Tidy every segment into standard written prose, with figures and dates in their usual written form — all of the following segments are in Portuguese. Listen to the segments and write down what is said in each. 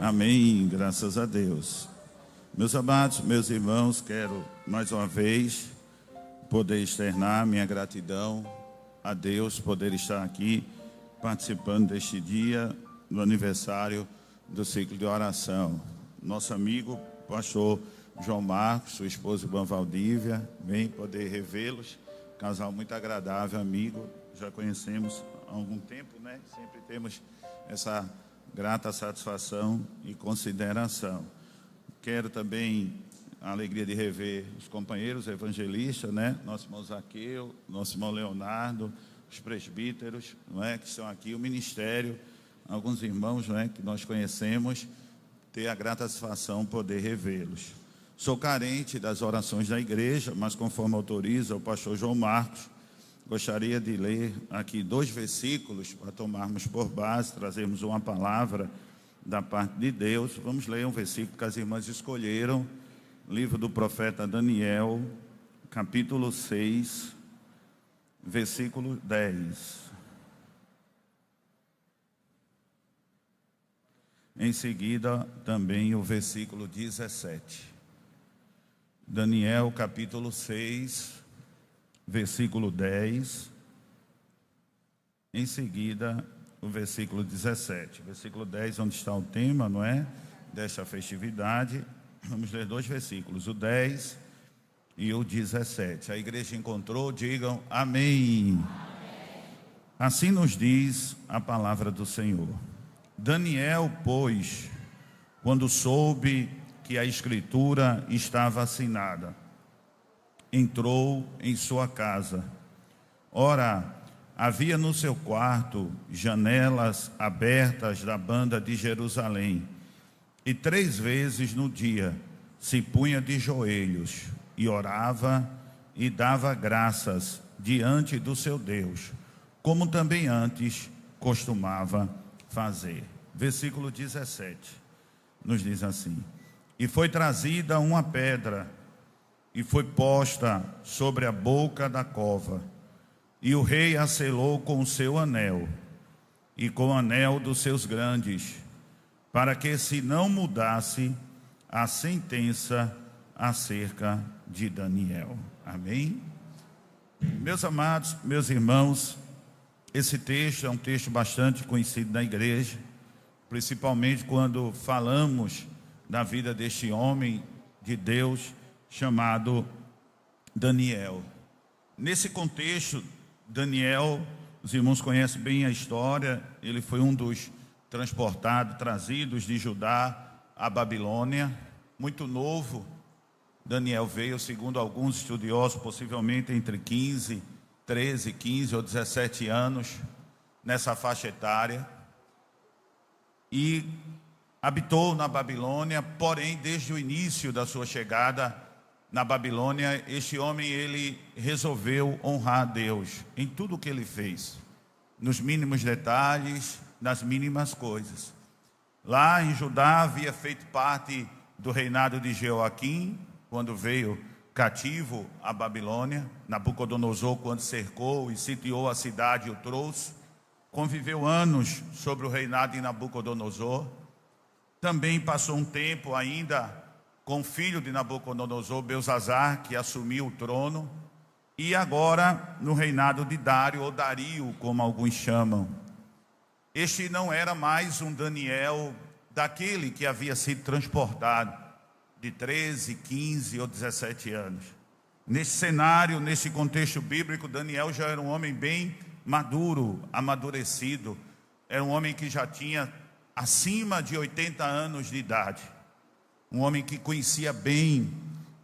Amém, graças a Deus. Meus amados, meus irmãos, quero mais uma vez poder externar minha gratidão a Deus, poder estar aqui participando deste dia, no aniversário do ciclo de oração. Nosso amigo, pastor João Marcos, sua esposa Irmã Valdívia, vem poder revê-los. Casal muito agradável, amigo, já conhecemos há algum tempo, né? Sempre temos essa grata satisfação e consideração. Quero também a alegria de rever os companheiros evangelistas, né? Nosso irmão Zaqueu, nosso irmão Leonardo, os presbíteros, não é? Que estão aqui, o ministério, alguns irmãos, não é? Que nós conhecemos, ter a grata satisfação poder revê-los. Sou carente das orações da igreja, mas conforme autoriza o pastor João Marcos, gostaria de ler aqui 2 versículos para tomarmos por base, trazermos uma palavra da parte de Deus. Vamos ler um versículo que as irmãs escolheram, livro do profeta Daniel, capítulo 6, versículo 10. Em seguida, também o versículo 17. Daniel, capítulo 6, versículo 10. Em seguida, o versículo 17. Versículo 10, onde está o tema, não é? Desta festividade. Vamos ler 2 versículos, o 10 e o 17. A igreja encontrou, digam amém. Assim nos diz a palavra do Senhor. Daniel, pois, quando soube que a escritura estava assinada, entrou em sua casa. Ora, havia no seu quarto janelas abertas da banda de Jerusalém, e 3 vezes no dia se punha de joelhos e orava e dava graças diante do seu Deus, como também antes costumava fazer. Versículo 17 nos diz assim: e foi trazida uma pedra e foi posta sobre a boca da cova, e o rei a selou com o seu anel e com o anel dos seus grandes, para que se não mudasse a sentença acerca de Daniel. Amém? Meus amados, meus irmãos, esse texto é um texto bastante conhecido na igreja, principalmente quando falamos da vida deste homem de Deus chamado Daniel. Nesse contexto, Daniel, os irmãos conhecem bem a história, ele foi um dos trazidos de Judá à Babilônia, muito novo. Daniel veio, segundo alguns estudiosos, possivelmente entre 13, 15 ou 17 anos, nessa faixa etária, e habitou na Babilônia. Porém, desde o início da sua chegada na Babilônia, este homem, ele resolveu honrar a Deus em tudo o que ele fez, nos mínimos detalhes, nas mínimas coisas. Lá em Judá havia feito parte do reinado de Jeoaquim, quando veio cativo à Babilônia. Nabucodonosor, quando cercou e sitiou a cidade, o trouxe. Conviveu anos sobre o reinado de Nabucodonosor. Também passou um tempo ainda com o filho de Nabucodonosor, Belzazar, que assumiu o trono. E agora no reinado de Dário, ou Dario, como alguns chamam. Este não era mais um Daniel daquele que havia sido transportado de 13, 15 ou 17 anos. Nesse cenário, nesse contexto bíblico, Daniel já era um homem bem maduro, amadurecido. Era um homem que já tinha acima de 80 anos de idade. Um homem que conhecia bem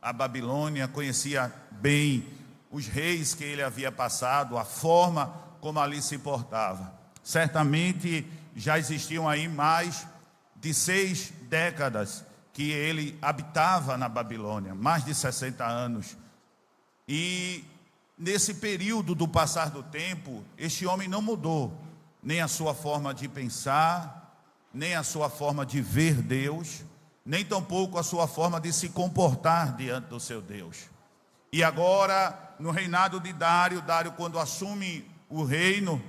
a Babilônia, conhecia bem os reis que ele havia passado, a forma como ali se portava. Certamente já existiam aí mais de 6 décadas que ele habitava na Babilônia, mais de 60 anos. E nesse período do passar do tempo, este homem não mudou nem a sua forma de pensar, nem a sua forma de ver Deus, nem tampouco a sua forma de se comportar diante do seu Deus. E agora, no reinado de Dário, quando assume o reino,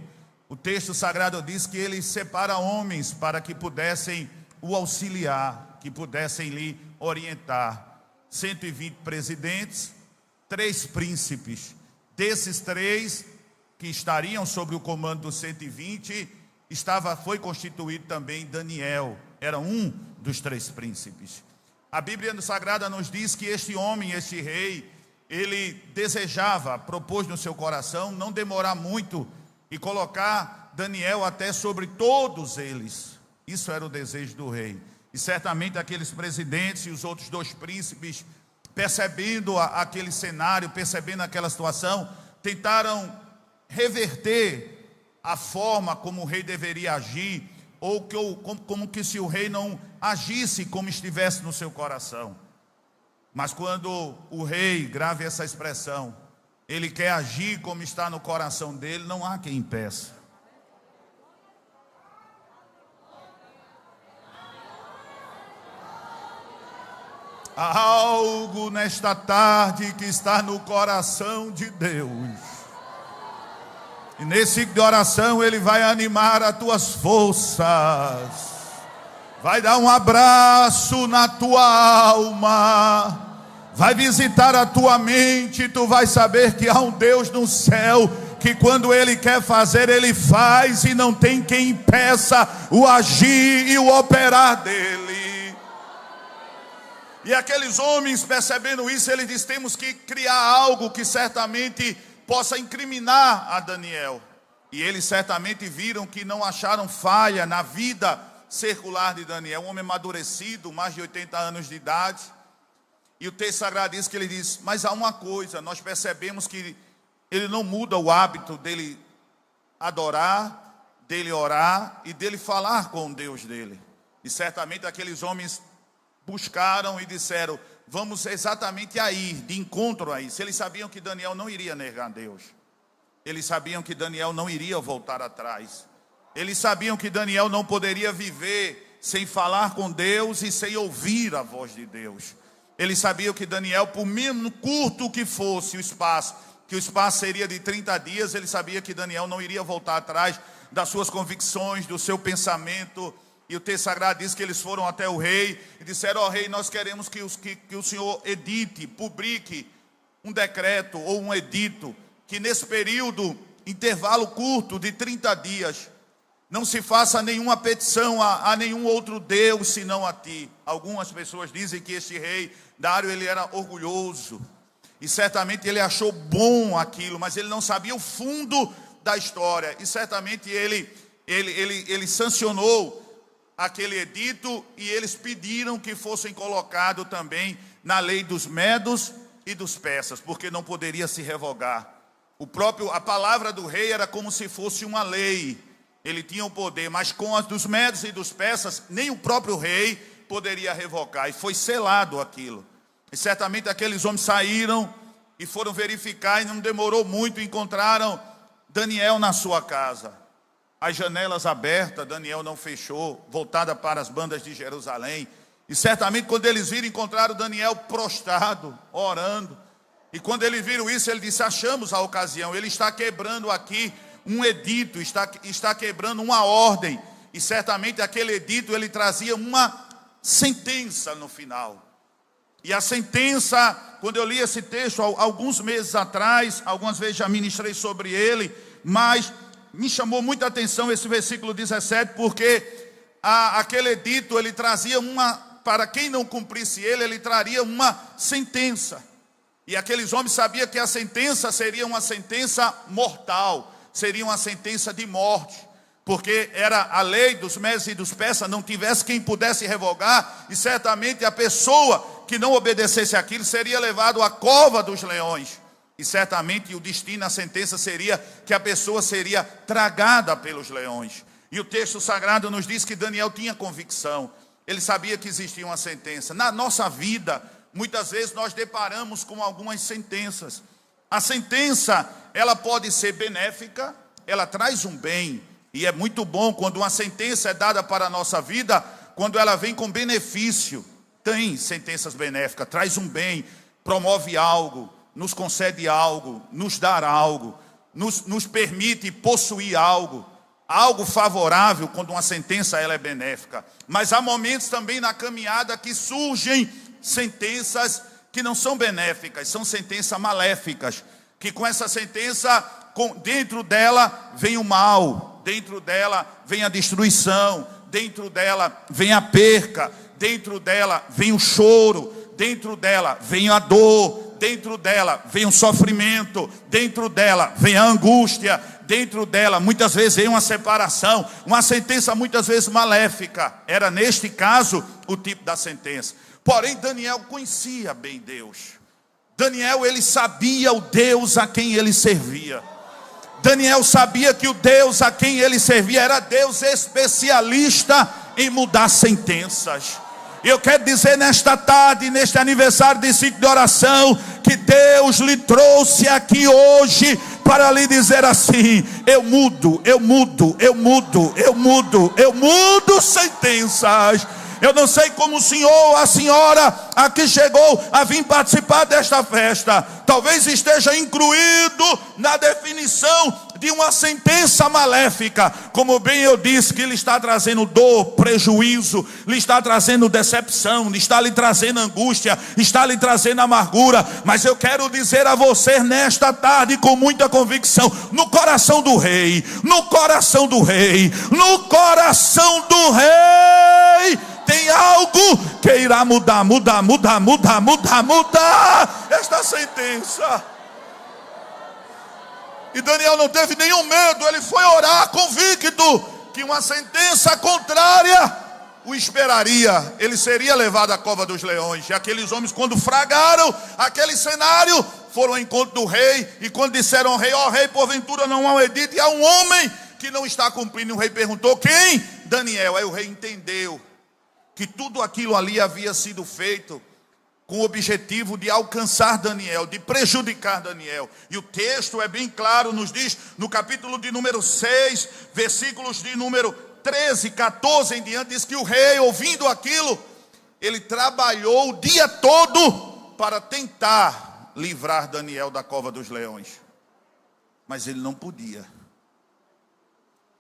o texto sagrado diz que ele separa homens para que pudessem o auxiliar, que pudessem lhe orientar. 120 presidentes, 3 príncipes. Desses 3 que estariam sob o comando dos 120, foi constituído também Daniel. Era um dos 3 príncipes. A Bíblia Sagrada nos diz que este homem, este rei, ele desejava, propôs no seu coração, não demorar muito e colocar Daniel até sobre todos eles. Isso era o desejo do rei. E certamente aqueles presidentes e os outros 2 príncipes, percebendo aquele cenário, percebendo aquela situação, tentaram reverter a forma como o rei deveria agir, ou como que se o rei não agisse como estivesse no seu coração. Mas quando o rei, grave essa expressão, ele quer agir como está no coração dele, não há quem impeça. Há algo nesta tarde que está no coração de Deus. E nesse de oração Ele vai animar as tuas forças. Vai dar um abraço na tua alma. Vai visitar a tua mente. Tu vai saber que há um Deus no céu, que quando Ele quer fazer, Ele faz, e não tem quem impeça o agir e o operar dEle. E aqueles homens, percebendo isso, ele diz: temos que criar algo que certamente possa incriminar a Daniel. E eles certamente viram que não acharam falha na vida secular de Daniel, um homem amadurecido, mais de 80 anos de idade. E o texto sagrado diz que ele diz: mas há uma coisa, nós percebemos que ele não muda o hábito dele adorar, dele orar e dele falar com o Deus dele. E certamente aqueles homens buscaram e disseram: vamos exatamente aí, de encontro a isso. Eles sabiam que Daniel não iria negar a Deus. Eles sabiam que Daniel não iria voltar atrás. Eles sabiam que Daniel não poderia viver sem falar com Deus e sem ouvir a voz de Deus. Eles sabiam que Daniel, por mesmo curto que fosse o espaço, que o espaço seria de 30 dias, ele sabia que Daniel não iria voltar atrás das suas convicções, do seu pensamento. E o texto sagrado diz que eles foram até o rei e disseram: ó rei, nós queremos que o senhor edite, publique um decreto ou um edito, que nesse período, intervalo curto de 30 dias, não se faça nenhuma petição a nenhum outro Deus senão a ti. Algumas pessoas dizem que este rei Dário, ele era orgulhoso, e certamente ele achou bom aquilo, mas ele não sabia o fundo da história, e certamente ele sancionou aquele edito, e eles pediram que fossem colocados também na lei dos medos e dos persas, porque não poderia se revogar. A palavra do rei era como se fosse uma lei, ele tinha o poder, mas com as dos medos e dos persas, nem o próprio rei poderia revogar, e foi selado aquilo. E certamente aqueles homens saíram e foram verificar, e não demorou muito, encontraram Daniel na sua casa. As janelas abertas, Daniel não fechou, voltada para as bandas de Jerusalém. E certamente quando eles viram, encontraram Daniel prostrado, orando. E quando eles viram isso, ele disse: achamos a ocasião, ele está quebrando aqui um edito, está quebrando uma ordem. E certamente aquele edito, ele trazia uma sentença no final. E a sentença, quando eu li esse texto alguns meses atrás, algumas vezes já ministrei sobre ele, mas me chamou muita atenção esse versículo 17, porque aquele edito, ele trazia para quem não cumprisse ele traria uma sentença. E aqueles homens sabiam que a sentença seria uma sentença mortal, seria uma sentença de morte, porque era a lei dos medos e dos persas, não tivesse quem pudesse revogar, e certamente a pessoa que não obedecesse aquilo seria levado à cova dos leões. E certamente o destino, a sentença seria que a pessoa seria tragada pelos leões. E o texto sagrado nos diz que Daniel tinha convicção. Ele sabia que existia uma sentença. Na nossa vida, muitas vezes nós deparamos com algumas sentenças. A sentença, ela pode ser benéfica, ela traz um bem. E é muito bom quando uma sentença é dada para a nossa vida, quando ela vem com benefício. Tem sentenças benéficas, traz um bem, promove algo, nos concede algo, nos dá algo, nos permite possuir algo. algo favorável quando uma sentença ela é benéfica. Mas há momentos também na caminhada que surgem sentenças que não são benéficas, são sentenças maléficas, que com essa sentença, dentro dela vem o mal, dentro dela vem a destruição, dentro dela vem a perca, dentro dela vem o choro, dentro dela vem a dor, dentro dela vem o sofrimento, dentro dela vem a angústia, dentro dela muitas vezes vem uma separação, uma sentença muitas vezes maléfica. Era neste caso o tipo da sentença. Porém Daniel conhecia bem Deus. Daniel, ele sabia o Deus a quem ele servia. Daniel sabia que o Deus a quem ele servia era Deus especialista em mudar sentenças. E eu quero dizer nesta tarde, neste aniversário de ciclo de oração, que Deus lhe trouxe aqui hoje para lhe dizer assim: eu mudo sentenças. Eu não sei como o senhor ou a senhora aqui chegou a vir participar desta festa. Talvez esteja incluído na definição de uma sentença maléfica. Como bem eu disse, que lhe está trazendo dor, prejuízo, lhe está trazendo decepção, lhe está lhe trazendo angústia, está lhe trazendo amargura. Mas eu quero dizer a você nesta tarde com muita convicção, no coração do rei, no coração do rei, no coração do rei, tem algo que irá mudar esta sentença. E Daniel não teve nenhum medo, ele foi orar convicto que uma sentença contrária o esperaria. Ele seria levado à cova dos leões. E aqueles homens, quando fragaram aquele cenário, foram ao encontro do rei. E quando disseram ao rei: ó rei, porventura não há um edito e há um homem que não está cumprindo. E o rei perguntou: quem? Daniel. Aí o rei entendeu que tudo aquilo ali havia sido feito com o objetivo de alcançar Daniel, de prejudicar Daniel. E o texto é bem claro, nos diz no capítulo de número 6, versículos de número 13, 14 em diante, diz que o rei, ouvindo aquilo, ele trabalhou o dia todo para tentar livrar Daniel da cova dos leões. Mas ele não podia.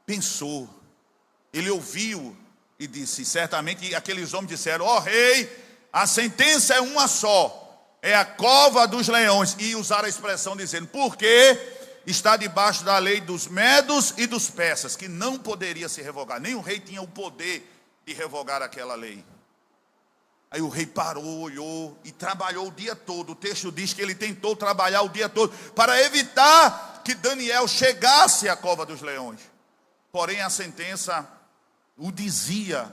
Pensou, ele ouviu e disse, certamente aqueles homens disseram: ó rei, a sentença é uma só, é a cova dos leões. E usaram a expressão dizendo: porque está debaixo da lei dos medos e dos persas, que não poderia se revogar. Nem o rei tinha o poder de revogar aquela lei. Aí o rei parou, olhou e trabalhou o dia todo. O texto diz que ele tentou trabalhar o dia todo para evitar que Daniel chegasse à cova dos leões. Porém a sentença o dizia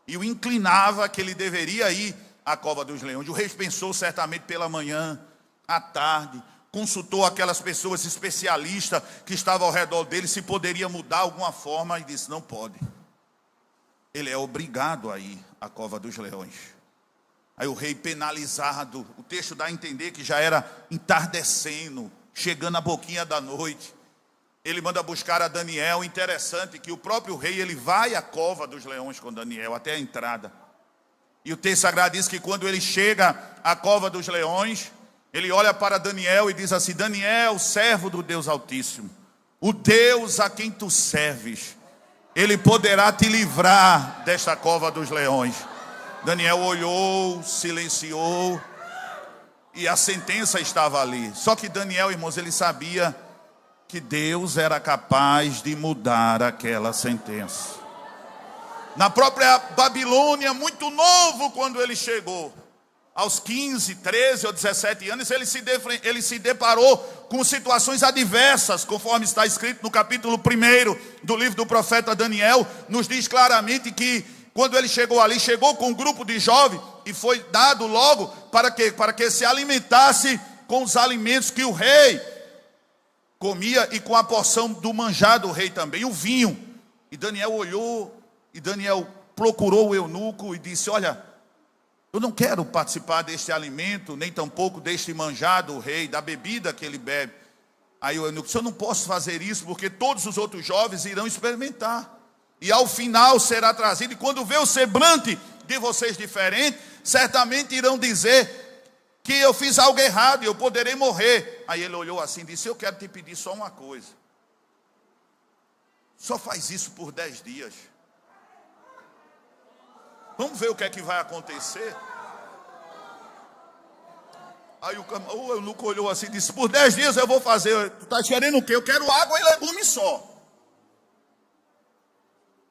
e o inclinava que ele deveria ir à cova dos leões. O rei pensou certamente pela manhã, à tarde, consultou aquelas pessoas especialistas que estavam ao redor dele, se poderia mudar alguma forma, e disse: não pode. Ele é obrigado a ir à cova dos leões. Aí o rei, penalizado, o texto dá a entender que já era entardecendo, chegando a boquinha da noite, ele manda buscar a Daniel. Interessante que o próprio rei, ele vai à cova dos leões com Daniel, até a entrada. E o texto sagrado diz que quando ele chega à cova dos leões, ele olha para Daniel e diz assim: Daniel, servo do Deus Altíssimo, o Deus a quem tu serves, ele poderá te livrar desta cova dos leões. Daniel olhou, silenciou, e a sentença estava ali. Só que Daniel, irmãos, ele sabia que Deus era capaz de mudar aquela sentença. Na própria Babilônia, muito novo quando ele chegou, aos 15, 13 ou 17 anos, ele se deparou com situações adversas, conforme está escrito no capítulo 1 do livro do profeta Daniel. Nos diz claramente que quando ele chegou ali, chegou com um grupo de jovens e foi dado logo para que se alimentasse com os alimentos que o rei comia e com a porção do manjar do rei também, o vinho. E Daniel olhou, e Daniel procurou o eunuco e disse: olha, eu não quero participar deste alimento, nem tampouco deste manjar do rei, da bebida que ele bebe. Aí o eunuco disse: eu não posso fazer isso, porque todos os outros jovens irão experimentar, e ao final será trazido, e quando vê o semblante de vocês diferente, certamente irão dizer que eu fiz algo errado e eu poderei morrer. Aí ele olhou assim e disse: eu quero te pedir só uma coisa. só faz isso por 10 dias. Vamos ver o que é que vai acontecer. Aí o eunuco olhou assim e disse: por 10 dias eu vou fazer. Tu está querendo o quê? Eu quero água e legume só.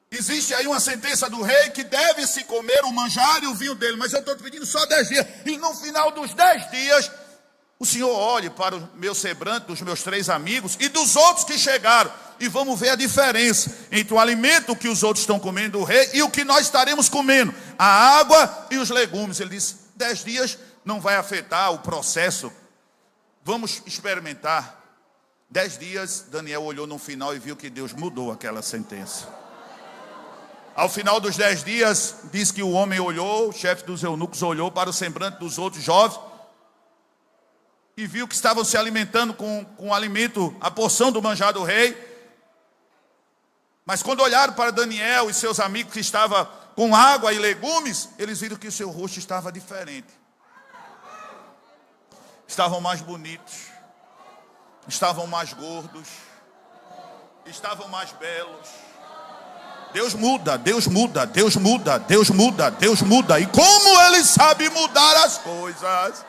Existe aí uma sentença do rei que deve-se comer o manjar e o vinho dele, mas eu estou te pedindo só 10 dias. E no final dos 10 dias, o Senhor olhe para o meu semblante, dos meus 3 amigos e dos outros que chegaram, e vamos ver a diferença entre o alimento que os outros estão comendo do rei e o que nós estaremos comendo, a água e os legumes. Ele disse: 10 dias não vai afetar o processo, vamos experimentar. 10 dias, Daniel olhou no final e viu que Deus mudou aquela sentença. Ao final dos 10 dias, diz que o homem olhou, o chefe dos eunucos olhou para o semblante dos outros jovens e viu que estavam se alimentando com o alimento, a porção do manjar do rei. Mas quando olharam para Daniel e seus amigos que estavam com água e legumes, eles viram que o seu rosto estava diferente. Estavam mais bonitos, estavam mais gordos, estavam mais belos. Deus muda, Deus muda, Deus muda, Deus muda, Deus muda. E como Ele sabe mudar as coisas.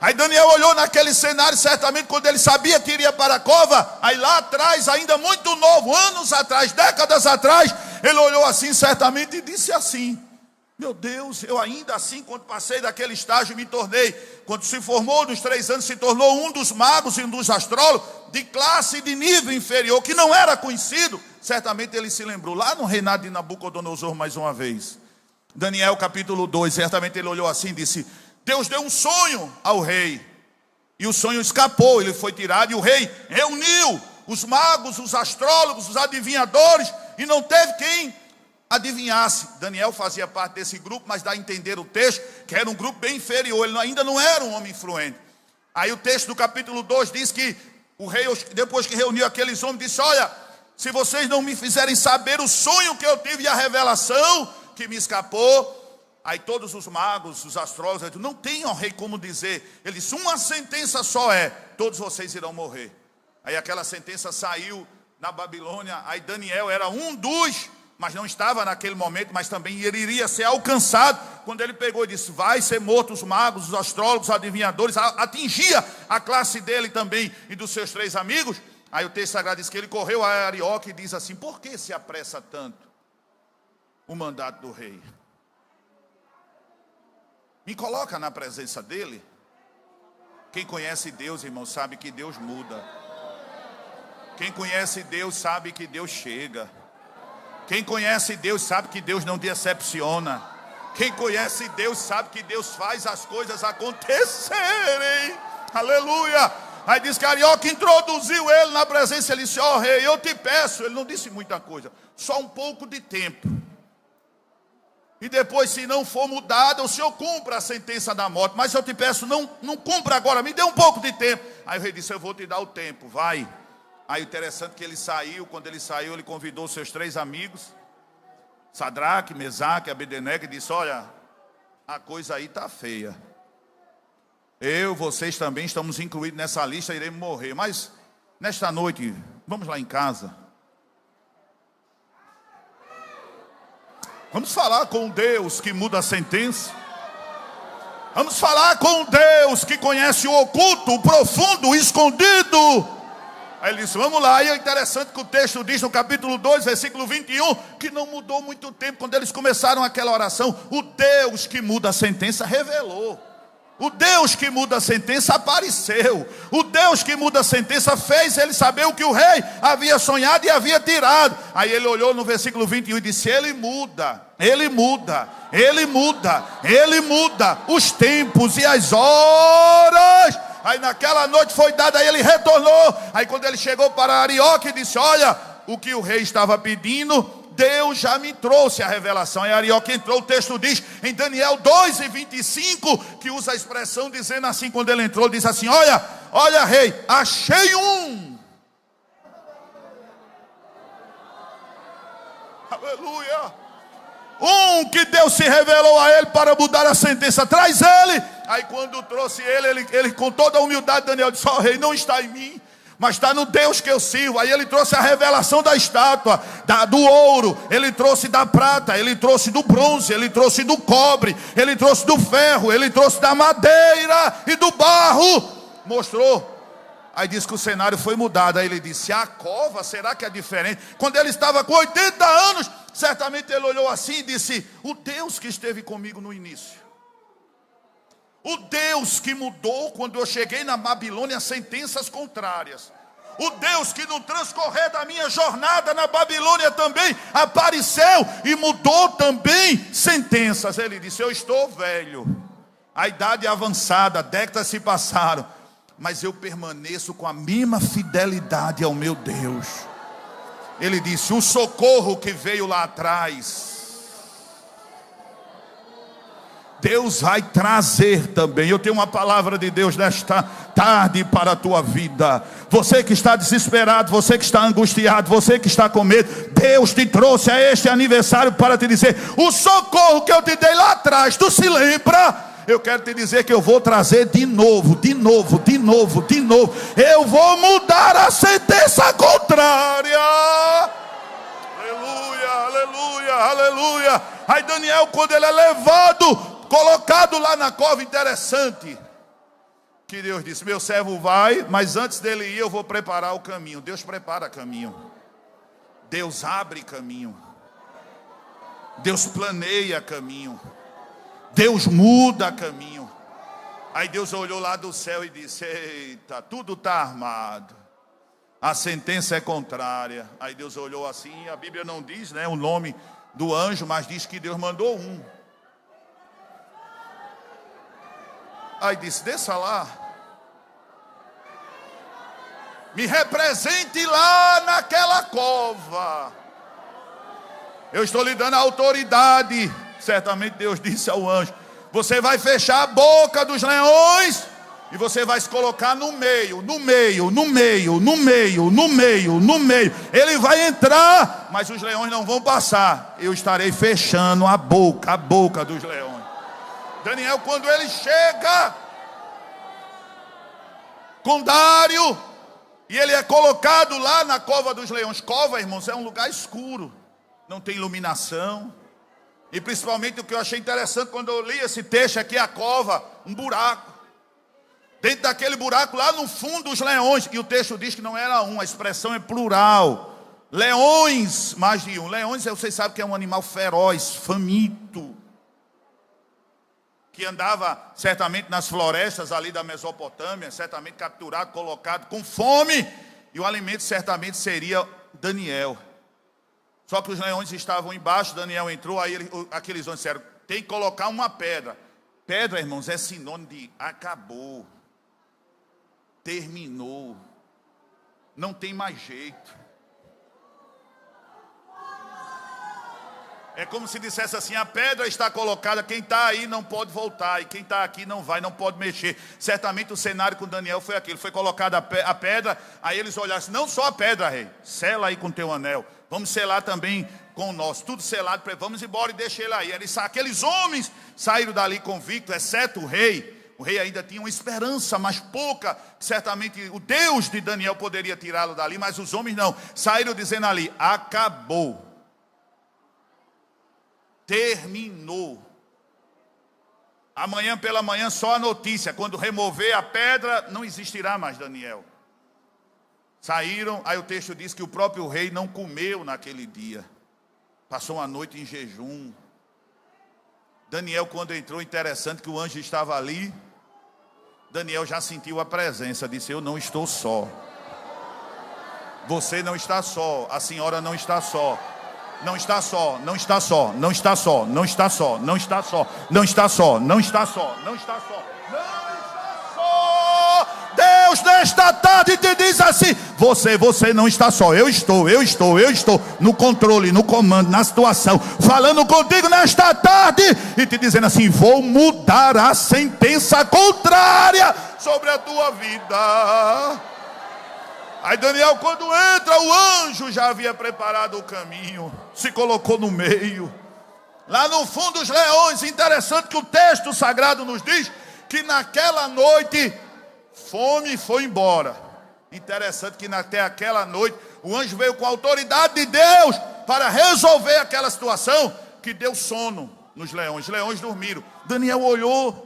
Aí Daniel olhou naquele cenário, certamente quando ele sabia que iria para a cova. Aí lá atrás, ainda muito novo, anos atrás, décadas atrás, ele olhou assim certamente e disse assim: meu Deus, eu ainda assim, quando passei daquele estágio, me tornei, quando se formou nos 3 anos, se tornou um dos magos e um dos astrólogos, de classe e de nível inferior, que não era conhecido. Certamente ele se lembrou, lá no reinado de Nabucodonosor mais uma vez. Daniel capítulo 2, certamente ele olhou assim e disse: Deus deu um sonho ao rei, e o sonho escapou, ele foi tirado, e o rei reuniu os magos, os astrólogos, os adivinhadores, e não teve quem adivinhasse. Daniel fazia parte desse grupo, mas dá a entender o texto que era um grupo bem inferior, ele ainda não era um homem influente. Aí o texto do capítulo 2 diz que o rei, depois que reuniu aqueles homens, disse: olha, se vocês não me fizerem saber o sonho que eu tive e a revelação que me escapou. Aí todos os magos, os astrólogos, disseram: não tem, ó rei, como dizer. Ele disse: uma sentença só é: todos vocês irão morrer. Aí aquela sentença saiu na Babilônia. Aí Daniel era um dos, mas não estava naquele momento, mas também ele iria ser alcançado. Quando ele pegou e disse: vai ser morto os magos, os astrólogos, os adivinhadores, atingia a classe dele também e dos seus 3 amigos. Aí o texto sagrado diz que ele correu a Arioque e diz assim: por que se apressa tanto o mandato do rei? Me coloca na presença dele. Quem conhece Deus, irmão, sabe que Deus muda. Quem conhece Deus sabe que Deus chega. Quem conhece Deus sabe que Deus não decepciona. Quem conhece Deus sabe que Deus faz as coisas acontecerem. Aleluia. Aí diz que Arioque introduziu ele na presença. Ele disse: ó rei, eu te peço. Ele não disse muita coisa, só um pouco de tempo. E depois, se não for mudada, o Senhor cumpra a sentença da morte. Mas eu te peço, não cumpra agora, me dê um pouco de tempo. Aí o rei disse: eu vou te dar o tempo, vai. Aí interessante que ele saiu. Quando ele saiu, ele convidou seus 3 amigos, Sadraque, Mesaque e Abednego, e disse: olha, a coisa aí está feia. Vocês também estamos incluídos nessa lista, iremos morrer. Mas nesta noite, vamos lá em casa. Vamos falar com Deus que muda a sentença. Vamos falar com Deus que conhece o oculto, o profundo, o escondido. Aí ele disse: vamos lá. E é interessante que o texto diz no capítulo 2, versículo 21, que não mudou muito tempo. Quando eles começaram aquela oração, o Deus que muda a sentença revelou. O Deus que muda a sentença apareceu. O Deus que muda a sentença fez ele saber o que o rei havia sonhado e havia tirado. Aí ele olhou no versículo 21 e disse: ele muda, ele muda, ele muda, ele muda os tempos e as horas. Aí naquela noite foi dada, aí ele retornou. Aí quando ele chegou para Arioque, disse: olha, o que o rei estava pedindo, Deus já me trouxe a revelação. Aí Arioque entrou. O texto diz em Daniel 2:25, que usa a expressão dizendo assim, quando ele entrou, diz assim: olha rei, achei um. Aleluia. Um que Deus se revelou a ele para mudar a sentença. Traz ele. Aí quando trouxe ele com toda a humildade, Daniel disse: ó rei, não está em mim, mas está no Deus que eu sirvo. Aí ele trouxe a revelação da estátua, do ouro, ele trouxe da prata, ele trouxe do bronze, ele trouxe do cobre, ele trouxe do ferro, ele trouxe da madeira e do barro. Mostrou. Aí disse que o cenário foi mudado. Aí ele disse: a cova, será que é diferente? Quando ele estava com 80 anos, certamente ele olhou assim e disse: o Deus que esteve comigo no início, o Deus que mudou quando eu cheguei na Babilônia sentenças contrárias, o Deus que no transcorrer da minha jornada na Babilônia também apareceu e mudou também sentenças. Ele disse: eu estou velho, a idade é avançada, décadas se passaram, mas eu permaneço com a mesma fidelidade ao meu Deus. Ele disse: o socorro que veio lá atrás, Deus vai trazer também. Eu tenho uma palavra de Deus nesta tarde para a tua vida. Você que está desesperado, você que está angustiado, você que está com medo, Deus te trouxe a este aniversário para te dizer: o socorro que eu te dei lá atrás, tu se lembra? Eu quero te dizer que eu vou trazer de novo, de novo, de novo, de novo. Eu vou mudar a sentença contrária. Aleluia, aleluia, aleluia. Aí Daniel, quando ele é levado, colocado lá na cova, interessante, que Deus disse: meu servo vai, mas antes dele ir eu vou preparar o caminho. Deus prepara caminho, Deus abre caminho, Deus planeia caminho, Deus muda caminho. Aí Deus olhou lá do céu e disse: eita, tudo está armado, a sentença é contrária. Aí Deus olhou assim, a Bíblia não diz, né, o nome do anjo, mas diz que Deus mandou um. Aí disse: desça lá, me represente lá naquela cova, eu estou lhe dando a autoridade. Certamente Deus disse ao anjo: você vai fechar a boca dos leões e você vai se colocar no meio, no meio, no meio, no meio, no meio, no meio. Ele vai entrar, mas os leões não vão passar. Eu estarei fechando a boca dos leões. Daniel, quando ele chega com Dário, e ele é colocado lá na cova dos leões. Cova, irmãos, é um lugar escuro, não tem iluminação. E principalmente o que eu achei interessante quando eu li esse texto aqui, a cova, um buraco. Dentro daquele buraco, lá no fundo, os leões. E o texto diz que não era um, a expressão é plural. Leões, mais de um. Leões, vocês sabem que é um animal feroz, faminto, que andava certamente nas florestas ali da Mesopotâmia, certamente capturado, colocado com fome. E o alimento certamente seria Daniel. Só que os leões estavam embaixo, Daniel entrou, aí aqueles homens disseram: tem que colocar uma pedra. Pedra, irmãos, é sinônimo de acabou, terminou, não tem mais jeito. É como se dissesse assim: a pedra está colocada, quem está aí não pode voltar, e quem está aqui não vai, não pode mexer. Certamente o cenário com Daniel foi aquilo, foi colocada a pedra, aí eles olharam assim: não só a pedra, rei, sela aí com teu anel, vamos selar também com o nosso, tudo selado, vamos embora e deixa ele aí. Aqueles homens saíram dali convictos, exceto o rei. O rei ainda tinha uma esperança, mas pouca, certamente o Deus de Daniel poderia tirá-lo dali, mas os homens não, saíram dizendo ali: acabou, terminou. Amanhã pela manhã só a notícia: quando remover a pedra, não existirá mais Daniel. Saíram, aí o texto diz que o próprio rei não comeu naquele dia, passou uma noite em jejum. Daniel, quando entrou, interessante que o anjo estava ali, Daniel já sentiu a presença, disse: eu não estou só, você não está só, a senhora não está só. Não está só, não está só, não está só, não está só, não está só, não está só, não está só, não está só, não está só. Deus nesta tarde te diz assim: você não está só, eu estou no controle, no comando, na situação, falando contigo nesta tarde e te dizendo assim: vou mudar a sentença contrária sobre a tua vida. Aí Daniel, quando entra, o anjo já havia preparado o caminho, se colocou no meio. Lá no fundo os leões, interessante que o texto sagrado nos diz que naquela noite fome foi embora. Interessante que até aquela noite, o anjo veio com a autoridade de Deus para resolver aquela situação, que deu sono nos leões. Os leões dormiram. Daniel olhou.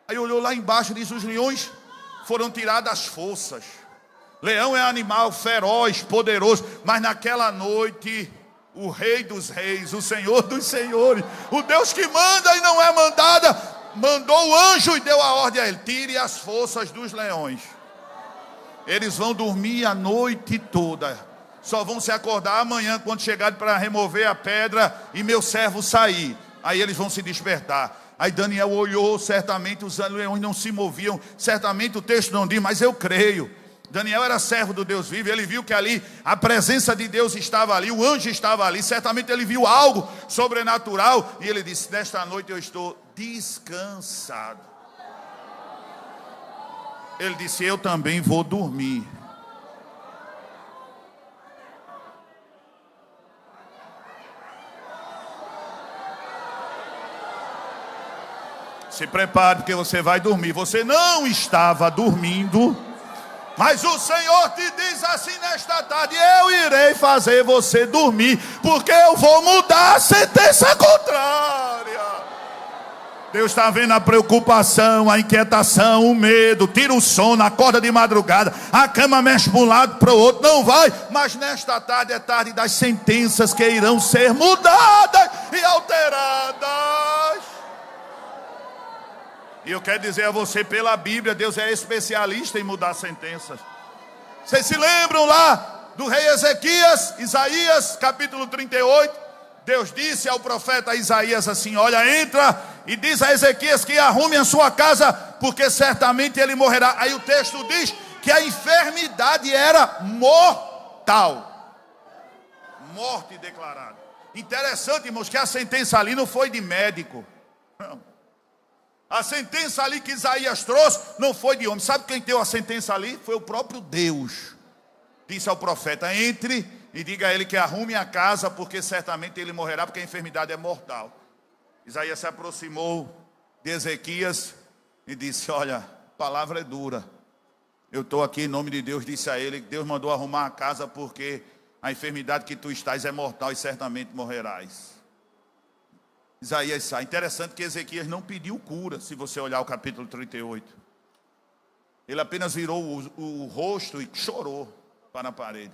Aí olhou lá embaixo e disse: os leões foram tiradas as forças. Leão é animal feroz, poderoso. Mas naquela noite, o Rei dos Reis, o Senhor dos Senhores, o Deus que manda e não é mandada, mandou o anjo e deu a ordem a ele: tire as forças dos leões. Eles vão dormir a noite toda. Só vão se acordar amanhã quando chegarem para remover a pedra e meu servo sair. Aí eles vão se despertar. Aí Daniel olhou, certamente os leões não se moviam. Certamente o texto não diz, mas eu creio. Daniel era servo do Deus vivo. Ele viu que ali a presença de Deus estava ali, o anjo estava ali. Certamente ele viu algo sobrenatural. E ele disse: nesta noite eu estou descansado. Ele disse: eu também vou dormir. Se prepare, porque você vai dormir. Você não estava dormindo, mas o Senhor te diz assim nesta tarde: eu irei fazer você dormir, porque eu vou mudar a sentença contrária. Deus está vendo a preocupação, a inquietação, o medo. Tira o sono, acorda de madrugada, a cama mexe para um lado, para o outro, não vai. Mas nesta tarde é tarde das sentenças que irão ser mudadas e alteradas. E eu quero dizer a você, pela Bíblia, Deus é especialista em mudar sentenças. Vocês se lembram lá do rei Ezequias, Isaías, capítulo 38? Deus disse ao profeta Isaías assim: olha, entra e diz a Ezequias que arrume a sua casa, porque certamente ele morrerá. Aí o texto diz que a enfermidade era mortal. Morte declarada. Interessante, irmãos, que a sentença ali não foi de médico. Não. A sentença ali que Isaías trouxe não foi de homem. Sabe quem deu a sentença ali? Foi o próprio Deus. Disse ao profeta: entre e diga a ele que arrume a casa, porque certamente ele morrerá, porque a enfermidade é mortal. Isaías se aproximou de Ezequias e disse: olha, a palavra é dura. Eu estou aqui em nome de Deus. Disse a ele que Deus mandou arrumar a casa, porque a enfermidade que tu estás é mortal e certamente morrerás. Isaías sai. Interessante que Ezequias não pediu cura, se você olhar o capítulo 38. Ele apenas virou o rosto e chorou para a parede.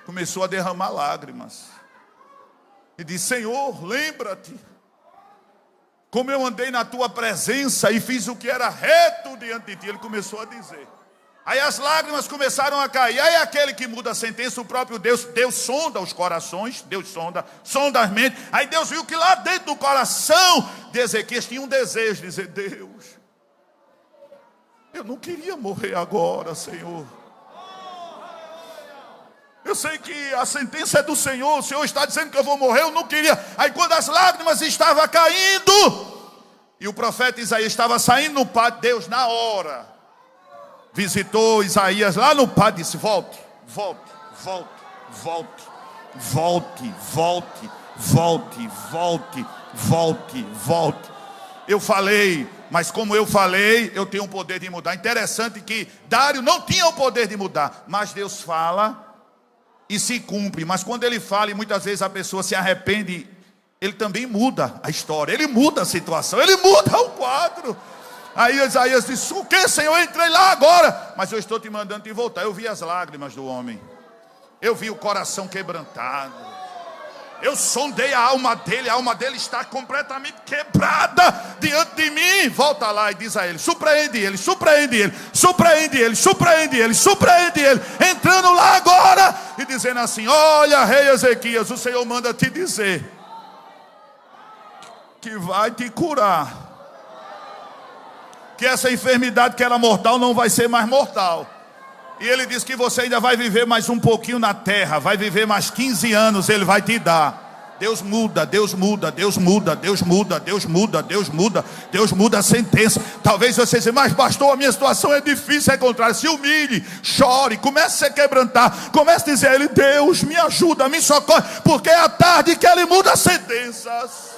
Começou a derramar lágrimas. E disse: Senhor, lembra-te como eu andei na tua presença e fiz o que era reto diante de ti. Ele começou a dizer. Aí as lágrimas começaram a cair. Aí aquele que muda a sentença, o próprio Deus. Deus sonda os corações. Deus sonda as mentes. Aí Deus viu que lá dentro do coração de Ezequias tinha um desejo de dizer: Deus, eu não queria morrer agora, Senhor. Eu sei que a sentença é do Senhor. O Senhor está dizendo que eu vou morrer, eu não queria. Aí quando as lágrimas estavam caindo e o profeta Isaías estava saindo no pátio, Deus na hora visitou Isaías lá no pátio e disse: volte, volte, volte, volte, volte, volte, volte, volte, volte, volte. Eu falei, mas como eu falei, eu tenho o poder de mudar. Interessante que Dário não tinha o poder de mudar, mas Deus fala e se cumpre. Mas quando ele fala e muitas vezes a pessoa se arrepende, ele também muda a história, ele muda a situação, ele muda o quadro. Aí Isaías disse: o que, Senhor? Eu entrei lá agora, mas eu estou te mandando te voltar. Eu vi as lágrimas do homem, eu vi o coração quebrantado, eu sondei a alma dele está completamente quebrada diante de mim. Volta lá e diz a ele: surpreende ele, surpreende ele, surpreende ele, surpreende ele, surpreende ele. Entrando lá agora e dizendo assim: olha, rei Ezequias, o Senhor manda te dizer que vai te curar, que essa enfermidade que era mortal não vai ser mais mortal. E ele diz que você ainda vai viver mais um pouquinho na terra, vai viver mais 15 anos, ele vai te dar. Deus muda, Deus muda, Deus muda, Deus muda, Deus muda, Deus muda, Deus muda a sentença. Talvez você diga: mas pastor, a minha situação é difícil, é contrário. Se humilhe, chore, comece a se quebrantar, comece a dizer a ele: Deus, me ajuda, me socorre, porque é a tarde que ele muda as sentenças.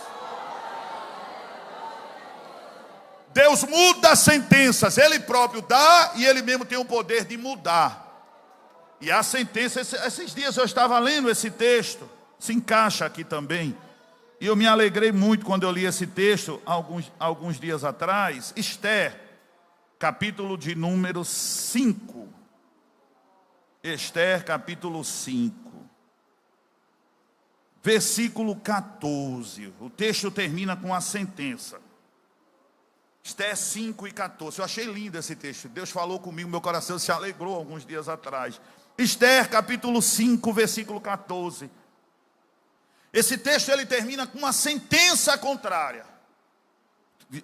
Deus muda sentenças, Ele próprio dá e Ele mesmo tem o poder de mudar. E a sentença, esses dias eu estava lendo esse texto, se encaixa aqui também. E eu me alegrei muito quando eu li esse texto, alguns dias atrás. Esther, capítulo de número 5. Esther, capítulo 5. Versículo 14. O texto termina com a sentença. Esther 5 e 14. Eu achei lindo esse texto. Deus falou comigo, meu coração se alegrou alguns dias atrás. Esther, capítulo 5, versículo 14. Esse texto ele termina com uma sentença contrária.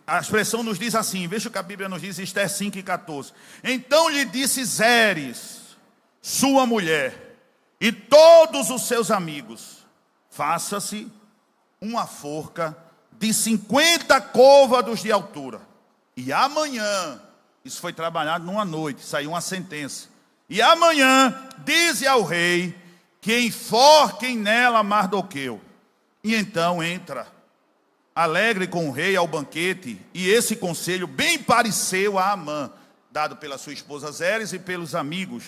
A expressão nos diz assim, veja o que a Bíblia nos diz, Esther 5 e 14. Então lhe disse Zeres, sua mulher, e todos os seus amigos, faça-se uma forca de 50 côvados de altura. E amanhã, isso foi trabalhado numa noite, saiu uma sentença. E amanhã, dize ao rei, que enforquem nela Mardoqueu. E então entra, alegre com o rei ao banquete. E esse conselho bem pareceu a Amã, dado pela sua esposa Zeres e pelos amigos.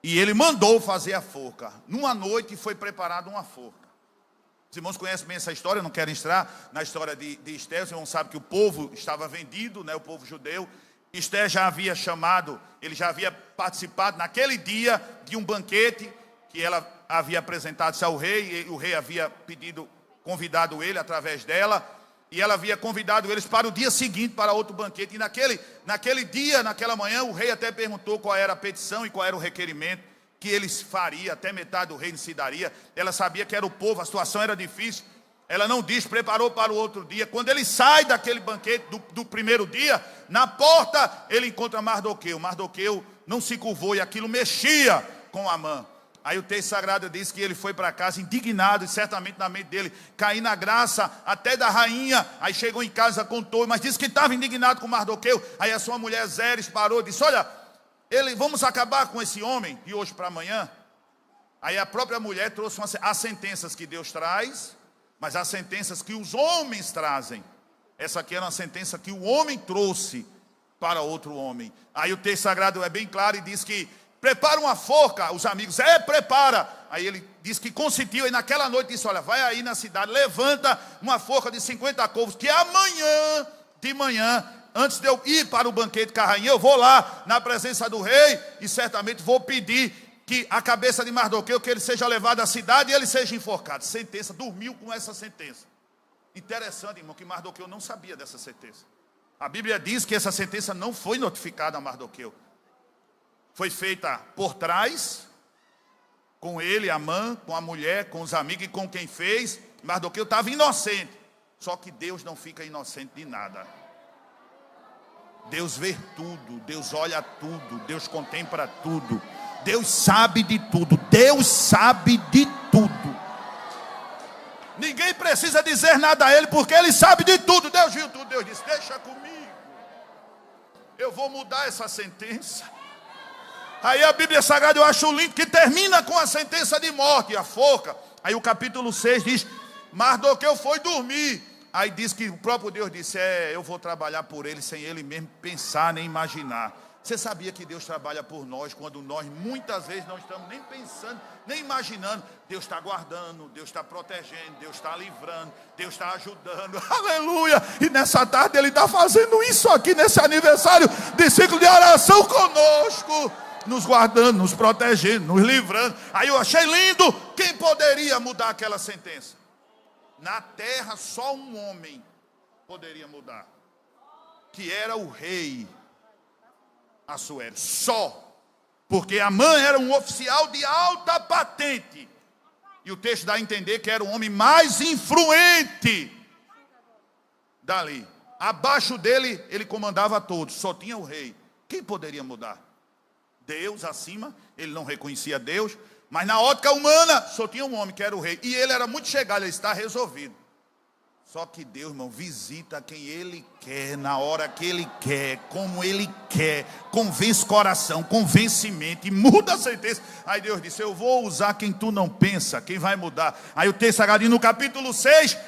E ele mandou fazer a forca. Numa noite foi preparada uma forca. Os irmãos conhecem bem essa história, não querem entrar na história de Esther. Os irmãos sabem que o povo estava vendido, né, o povo judeu. Esther já havia chamado, ele já havia participado naquele dia de um banquete que ela havia apresentado-se ao rei, e o rei havia convidado ele através dela, e ela havia convidado eles para o dia seguinte, para outro banquete. E naquele dia, naquela manhã, o rei até perguntou qual era a petição e qual era o requerimento que eles fariam, até metade do reino se daria. Ela sabia que era o povo, a situação era difícil. Ela não diz, preparou para o outro dia. Quando ele sai daquele banquete do primeiro dia, na porta ele encontra Mardoqueu. Mardoqueu não se curvou e aquilo mexia com Amã. Aí o texto sagrado diz que ele foi para casa indignado, e certamente na mente dele, cair na graça até da rainha. Aí chegou em casa, contou, mas disse que estava indignado com Mardoqueu. Aí a sua mulher Zeres parou e disse, olha, vamos acabar com esse homem de hoje para amanhã. Aí a própria mulher trouxe as sentenças que Deus traz, mas as sentenças que os homens trazem. Essa aqui era uma sentença que o homem trouxe para outro homem. Aí o texto sagrado é bem claro e diz que prepara uma forca. Os amigos, prepara. Aí ele diz que consentiu, e naquela noite disse, olha, vai aí na cidade, levanta uma forca de 50 côvados, que amanhã de manhã, antes de eu ir para o banquete com a rainha, eu vou lá na presença do rei e certamente vou pedir que a cabeça de Mardoqueu, que ele seja levado à cidade e ele seja enforcado. Sentença, dormiu com essa sentença. Interessante, irmão, que Mardoqueu não sabia dessa sentença. A Bíblia diz que essa sentença não foi notificada a Mardoqueu. Foi feita por trás, com ele, Amã, com a mulher, com os amigos e com quem fez. Mardoqueu estava inocente. Só que Deus não fica inocente de nada. Deus vê tudo, Deus olha tudo, Deus contempla tudo. Deus sabe de tudo, Deus sabe de tudo. Ninguém precisa dizer nada a Ele, porque Ele sabe de tudo. Deus viu tudo, Deus disse, deixa comigo. Eu vou mudar essa sentença. Aí a Bíblia Sagrada eu acho lindo, que termina com a sentença de morte, a forca. Aí o capítulo 6 diz, Mardoqueu foi dormir. Aí diz que o próprio Deus disse, eu vou trabalhar por ele sem ele mesmo pensar nem imaginar. Você sabia que Deus trabalha por nós quando nós muitas vezes não estamos nem pensando, nem imaginando? Deus está guardando, Deus está protegendo, Deus está livrando, Deus está ajudando, aleluia! E nessa tarde Ele está fazendo isso aqui nesse aniversário de ciclo de oração conosco, nos guardando, nos protegendo, nos livrando. Aí eu achei lindo. Quem poderia mudar aquela sentença? Na terra só um homem poderia mudar, que era o rei Assuero, só, porque Amã era um oficial de alta patente, e o texto dá a entender que era o homem mais influente dali. Abaixo dele, ele comandava todos, só tinha o rei. Quem poderia mudar? Deus acima, ele não reconhecia Deus, mas na ótica humana, só tinha um homem que era o rei, e ele era muito chegado, ele está resolvido. Só que Deus, irmão, visita quem Ele quer, na hora que Ele quer, como Ele quer, convence o coração, convence mente, e muda a sentença. Aí Deus disse, eu vou usar quem tu não pensa, quem vai mudar. Aí o texto sagrado no capítulo 6,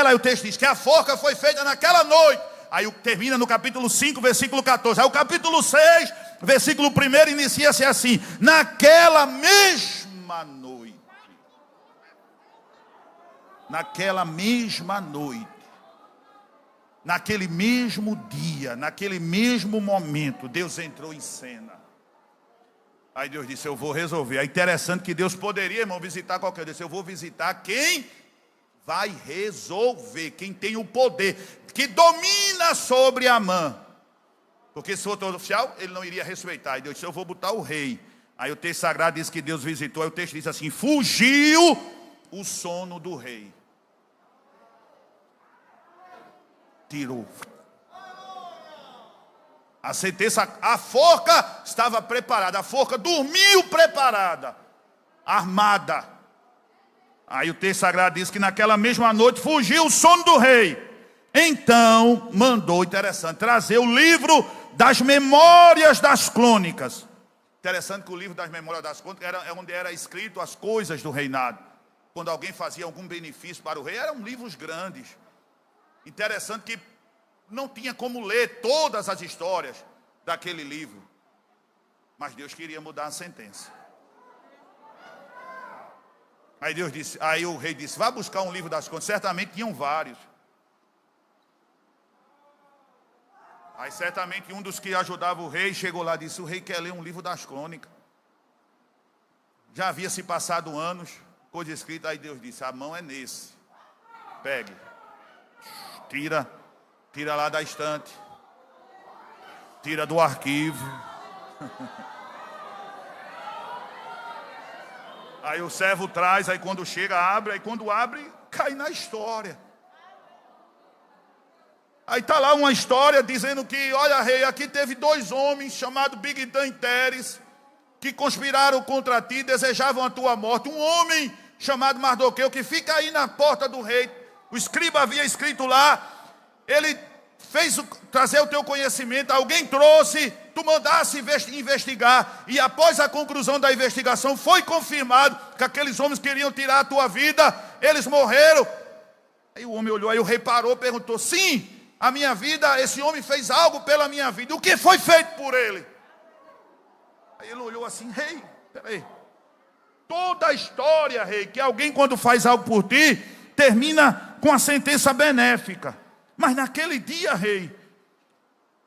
aí o texto diz que a forca foi feita naquela noite, Aí termina no capítulo 5, versículo 14. Aí o capítulo 6, versículo 1, inicia-se assim: naquela mesma noite. Naquela mesma noite. Naquele mesmo dia, naquele mesmo momento, Deus entrou em cena. Aí Deus disse: eu vou resolver. É interessante que Deus poderia, irmão, visitar qualquer um. Ele disse: eu vou visitar quem vai resolver, quem tem o poder, que domina sobre Amã. Porque se fosse oficial, ele não iria respeitar. Aí Deus disse: eu vou botar o rei. Aí o texto sagrado diz que Deus visitou. Aí o texto diz assim: fugiu o sono do rei. Tirou. A sentença, a forca estava preparada. A forca dormiu preparada, armada. Aí o texto sagrado diz que naquela mesma noite fugiu o sono do rei. Então mandou, interessante, trazer o livro das memórias das crônicas. Interessante que o livro das memórias das crônicas era onde era escrito as coisas do reinado. Quando alguém fazia algum benefício para o rei, eram livros grandes. Interessante que não tinha como ler todas as histórias daquele livro. Mas Deus queria mudar a sentença. Aí o rei disse: vá buscar um livro das crônicas. Certamente tinham vários. Aí certamente um dos que ajudava o rei chegou lá e disse: o rei quer ler um livro das crônicas. Já havia se passado anos, coisa escrita. Aí Deus disse: a mão é nesse. Pegue. Tira lá da estante. Tira do arquivo. Aí o servo traz, aí quando chega abre, aí quando abre cai na história. Aí está lá uma história dizendo que, olha rei, aqui teve 2 homens chamados Bigtan e Teres, que conspiraram contra ti, desejavam a tua morte. Um homem chamado Mardoqueu, que fica aí na porta do rei. O escriba havia escrito lá, ele fez trazer o teu conhecimento, alguém trouxe, tu mandasse investigar, e após a conclusão da investigação, foi confirmado que aqueles homens queriam tirar a tua vida, eles morreram. Aí o homem olhou, aí o rei parou, perguntou: sim, a minha vida, esse homem fez algo pela minha vida, o que foi feito por ele? Aí ele olhou assim: rei, peraí, toda a história, rei, que alguém quando faz algo por ti, termina com a sentença benéfica. Mas naquele dia, rei,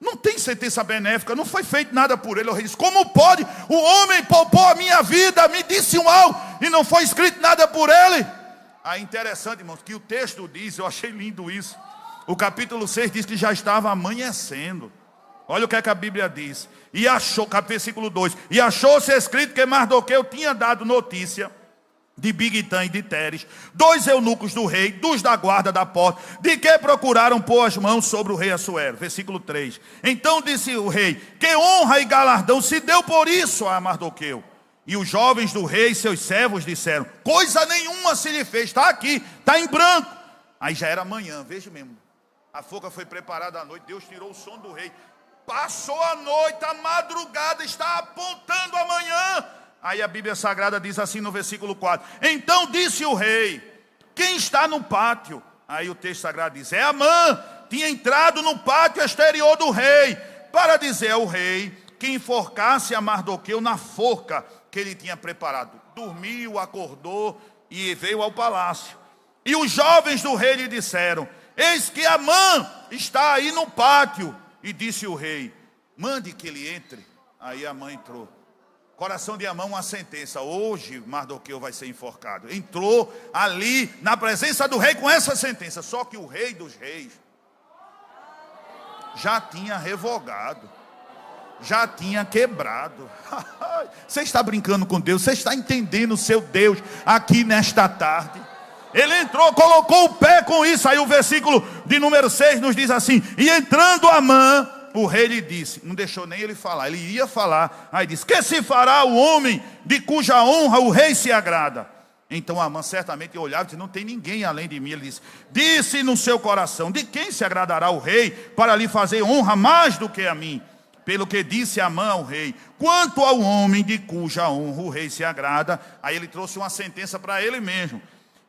não tem sentença benéfica, não foi feito nada por ele. O rei disse: como pode? O homem poupou a minha vida, me disse um algo e não foi escrito nada por ele. Aí interessante, irmãos, que o texto diz, eu achei lindo isso. O capítulo 6 diz que já estava amanhecendo. Olha o que é que a Bíblia diz. E achou, versículo 2: e achou-se escrito que Mardoqueu tinha dado notícia de Bigtan e de Teres, 2 eunucos do rei, dos da guarda da porta, de que procuraram pôr as mãos sobre o rei Assuero. Versículo 3: então disse o rei: que honra e galardão se deu por isso a Mardoqueu. E os jovens do rei, seus servos, disseram: coisa nenhuma se lhe fez, está aqui, está em branco. Aí já era manhã, veja mesmo, a forca foi preparada à noite, Deus tirou o sono do rei, passou a noite, a madrugada está apontando amanhã. Aí a Bíblia Sagrada diz assim no versículo 4: então disse o rei: quem está no pátio? Aí o texto sagrado diz: é Amã, tinha entrado no pátio exterior do rei, para dizer ao rei que enforcasse a Mardoqueu na forca que ele tinha preparado. Dormiu, acordou e veio ao palácio. E os jovens do rei lhe disseram: eis que Amã está aí no pátio. E disse o rei: mande que ele entre. Aí Amã entrou. Coração de Amã, uma sentença: hoje Mardoqueu vai ser enforcado. Entrou ali na presença do rei com essa sentença. Só que o rei dos reis já tinha revogado, já tinha quebrado. Você está brincando com Deus? Você está entendendo o seu Deus aqui nesta tarde? Ele entrou, colocou o pé com isso. Aí o versículo de número 6 nos diz assim: e entrando Amã, o rei lhe disse, não deixou nem ele falar, ele ia falar. Aí disse: que se fará o homem de cuja honra o rei se agrada? Então Amã certamente olhava e disse: não tem ninguém além de mim. Ele disse no seu coração: de quem se agradará o rei para lhe fazer honra mais do que a mim? Pelo que disse Amã ao rei: quanto ao homem de cuja honra o rei se agrada. Aí ele trouxe uma sentença para ele mesmo: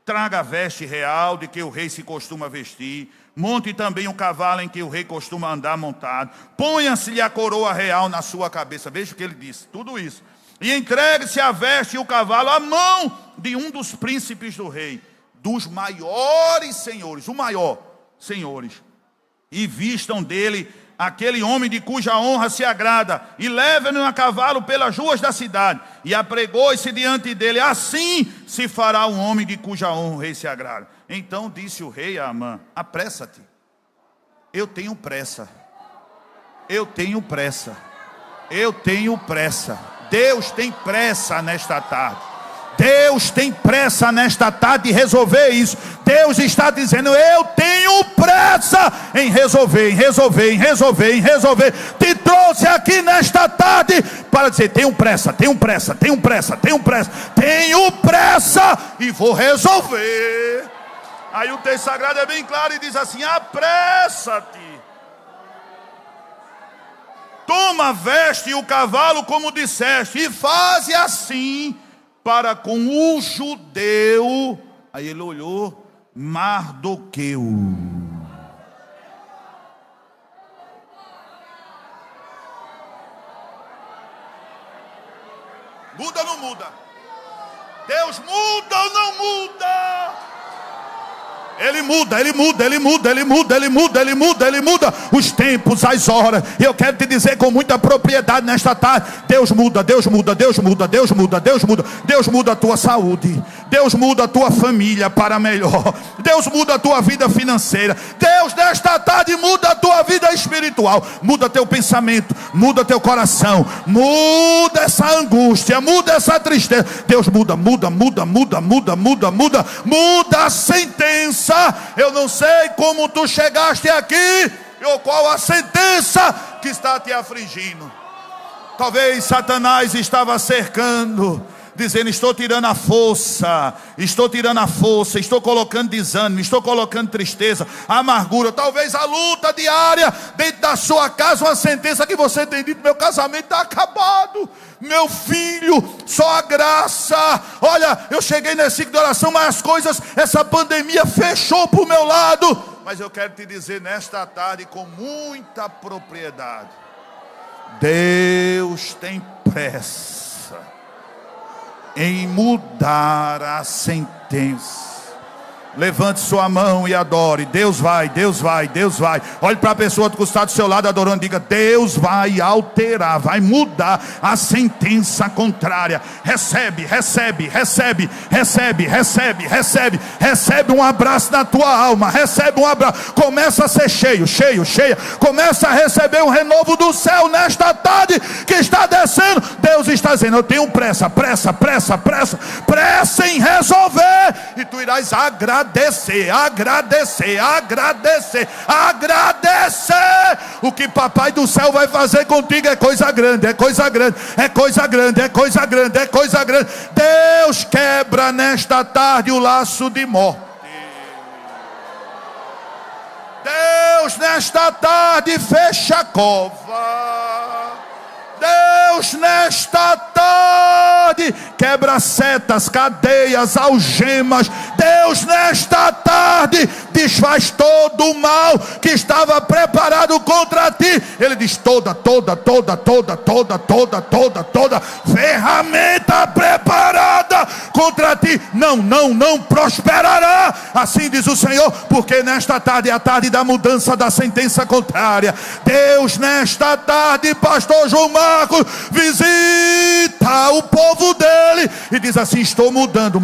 Traga a veste real de que o rei se costuma vestir. Monte também o cavalo em que o rei costuma andar montado. Ponha-se-lhe a coroa real na sua cabeça. Veja o que ele disse, tudo isso. E entregue-se a veste e o cavalo à mão de um dos príncipes do rei, dos maiores senhores, o maior senhores. E vistam dele aquele homem de cuja honra se agrada, e levem-no a cavalo pelas ruas da cidade, e apregou-se diante dele. Assim se fará um homem de cuja honra o rei se agrada. Então disse o rei a Amã: apressa-te, eu tenho pressa, eu tenho pressa, eu tenho pressa. Deus tem pressa nesta tarde. Deus tem pressa nesta tarde de resolver isso. Deus está dizendo: eu tenho pressa em resolver, em resolver, em resolver, em resolver. Te trouxe aqui nesta tarde para dizer: tenho pressa, tenho pressa, tenho pressa, tenho pressa, tenho pressa e vou resolver. Aí o texto sagrado é bem claro e diz assim: apressa-te. Toma a veste e o cavalo como disseste, e faze assim para com o judeu. Aí ele olhou: Mardoqueu. Muda ou não muda? Deus muda ou não muda? Ele muda, ele muda, ele muda, ele muda, ele muda, ele muda, ele muda os tempos, as horas. E eu quero te dizer com muita propriedade nesta tarde: Deus muda, Deus muda, Deus muda, Deus muda, Deus muda. Deus muda a tua saúde, Deus muda a tua família para melhor, Deus muda a tua vida financeira, Deus nesta tarde muda a tua vida espiritual, muda teu pensamento, muda teu coração, muda essa angústia, muda essa tristeza. Deus muda, muda, muda, muda, muda, muda, muda, muda a sentença. Eu não sei como tu chegaste aqui, ou qual a sentença que está te afligindo. Talvez Satanás estava cercando, dizendo: estou tirando a força, estou tirando a força, estou colocando desânimo, estou colocando tristeza, amargura. Talvez a luta diária dentro da sua casa, uma sentença que você tem dito: meu casamento está acabado, meu filho, só a graça. Olha, eu cheguei nesse ciclo de oração, mas as coisas, essa pandemia fechou para o meu lado. Mas eu quero te dizer nesta tarde com muita propriedade: Deus tem pressa em mudar a sentença. Levante sua mão e adore. Deus vai, Deus vai, Deus vai. Olhe para a pessoa que está do seu lado adorando, diga: Deus vai alterar, vai mudar a sentença contrária. Recebe, recebe, recebe, recebe, recebe, recebe, recebe um abraço na tua alma, recebe um abraço. Começa a ser cheio, cheio, cheia. Começa a receber um renovo do céu nesta tarde que está descendo. Deus está dizendo: eu tenho pressa, pressa, pressa, pressa, pressa em resolver. E tu irás agradecer, agradecer, agradecer, agradecer. O que papai do céu vai fazer contigo é coisa grande, é coisa grande, é coisa grande, é coisa grande, é coisa grande. Deus quebra nesta tarde o laço de morte. Deus nesta tarde fecha a cova. Deus nesta tarde quebra setas, cadeias, algemas. Deus nesta tarde desfaz todo o mal que estava preparado contra ti. Ele diz: toda ferramenta preparada contra ti não prosperará. Assim diz o Senhor, porque nesta tarde é a tarde da mudança da sentença contrária. Deus nesta tarde, pastor João Marcos, visita o povo dele e diz assim: estou mudando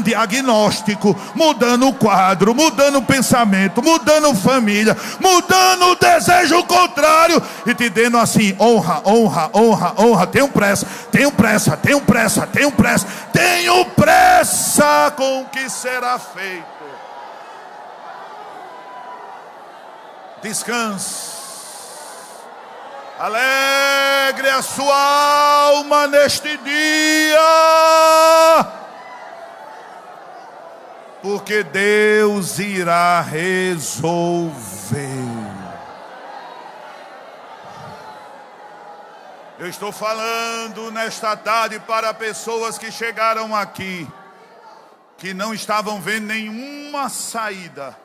diagnóstico, mudando o quadro, mudando o pensamento, mudando família, mudando o desejo contrário e te dando assim: honra, honra, honra, honra. Tenho pressa, tenho pressa, tenho pressa, tenho pressa, tenho pressa com o que será feito. Descanse. Alegre a sua alma neste dia, porque Deus irá resolver. Eu estou falando nesta tarde para pessoas que chegaram aqui que não estavam vendo nenhuma saída,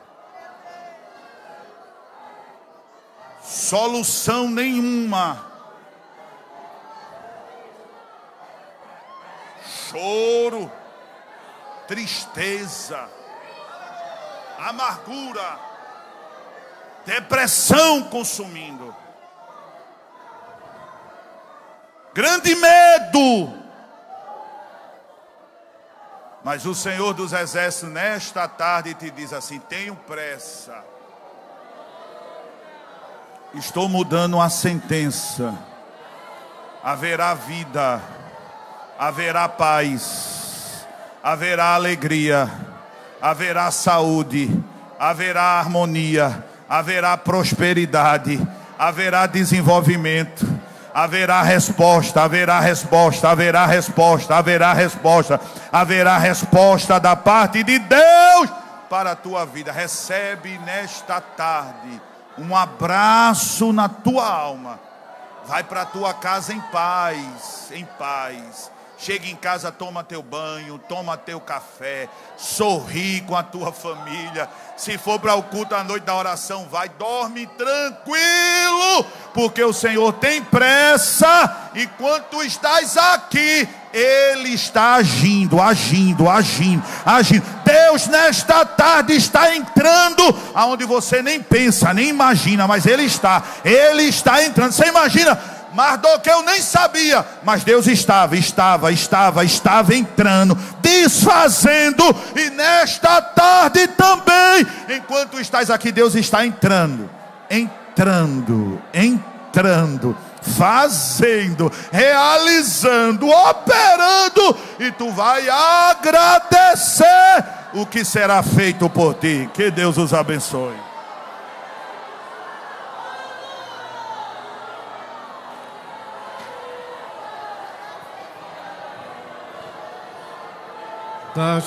solução nenhuma, choro, tristeza, amargura, depressão consumindo, grande medo. Mas o Senhor dos Exércitos nesta tarde te diz assim: tenho pressa, estou mudando a sentença, haverá vida, haverá paz, haverá alegria, haverá saúde, haverá harmonia, haverá prosperidade, haverá desenvolvimento, haverá resposta, haverá resposta, haverá resposta, haverá resposta, haverá resposta da parte de Deus para a tua vida. Recebe nesta tarde um abraço na tua alma. Vai para a tua casa em paz, em paz. Chega em casa, toma teu banho, toma teu café, sorri com a tua família. Se for para o culto à noite da oração, vai, dorme tranquilo, porque o Senhor tem pressa. Enquanto tu estás aqui, Ele está agindo. Deus nesta tarde está entrando aonde você nem pensa, nem imagina, mas Ele está entrando. Você imagina? Mardoqueu nem sabia, mas Deus estava entrando, desfazendo. E nesta tarde também, enquanto estás aqui, Deus está entrando, fazendo, realizando, operando. E tu vai agradecer o que será feito por ti. Que Deus os abençoe. Tá.